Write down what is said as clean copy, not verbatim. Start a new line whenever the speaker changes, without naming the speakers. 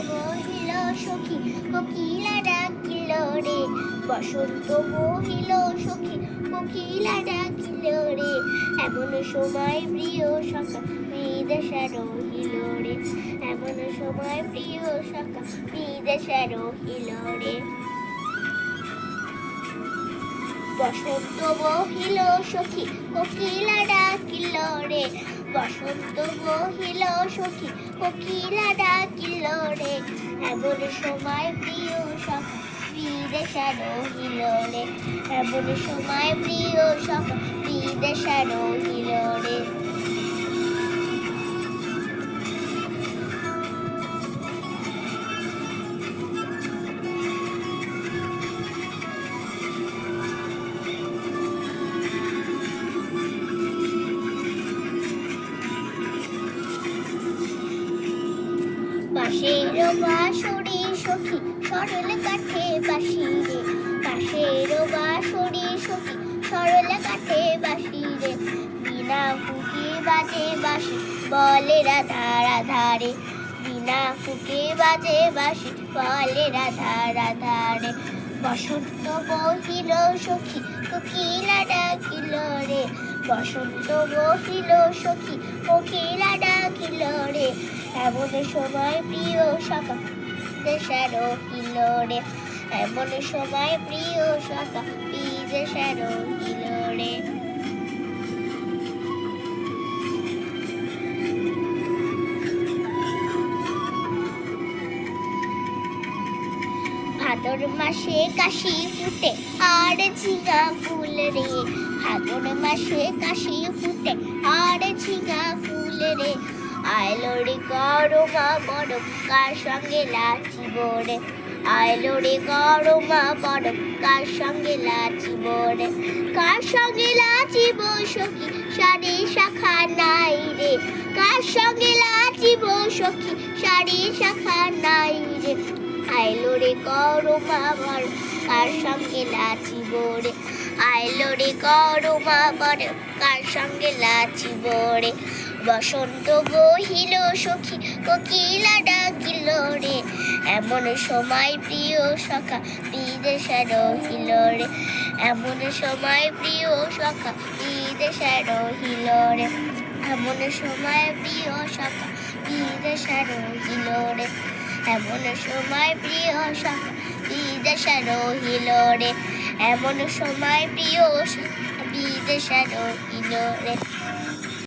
বহিল সখী কোকিলা ডাকিল রে, বসন্ত বহিল সখী কোকিলা ডাকিল রে, এমন সময় প্রিয় সখা বিদেশে রহিল রে, এমন সময় প্রিয় সখা বিদেশে রহিল রে। বসন্ত বহিল সখী কোকিলা ডাকিল রে, বসন্ত বহিল সখী কোকিলা ডাকিল রে, এমন সময় প্রিয় সখা বিদেশে রহিল রে, এমন সময় প্রিয় সখা বিদেশে রহিল রে। বাঁশের বাঁশরি সখী সরল কাঠে বাঁশি রে, বাঁশের বাঁশরি সখী সরল কাঠে বাঁশি রে, বিনা ফুঁকে বাজে বাঁশি বলে রাধা রাধা রে, বিনা ফুঁকে বাজে বাঁশি বলে রাধা রাধা রে। বসন্ত বহিল সখী কোকিলা ডাকিল রে, বসন্ত বহিল সখী কোকিলা ডাকিল রে, এমন সময় প্রিয় সখা বিদেশে রহিল রে, এমন সময় প্রিয় সখা বিদেশে রহিল রে। ভাদর মাসে কাশি ফুটে আর ঝিঙা ফুল রে, ভাদর মাসে কাশি ফুটে আর ঝিঙা ফুল রে, আইলো রে গরমা বরফ কার সঙ্গে লাচিব রে, আইলো রে গরমা বরফ কার সঙ্গে লাচিব রে, কার সঙ্গে লাচিব সখী সারি শাখা নাই রে, কার সঙ্গে লাচিব সখী সারি শাখা নাই রে, আইলো রে গরমা বরফ কার সঙ্গে লাচিব রে, আইলো রে গরমা বরফ কার সঙ্গে লাচিব রে। বসন্ত বহিল সখী কোকিলা ডাকিল রে, এমন সময় প্রিয় সখা বিদেশে রহিল রে, এমন সময় প্রিয় সখা বিদেশে রহিল রে, এমন সময় প্রিয় সখা বিদেশে রহিল রে, এমন সময় প্রিয় সখা বিদেশে রহিল রে, এমন সময় প্রিয় সখা বিদেশে রহিল রে।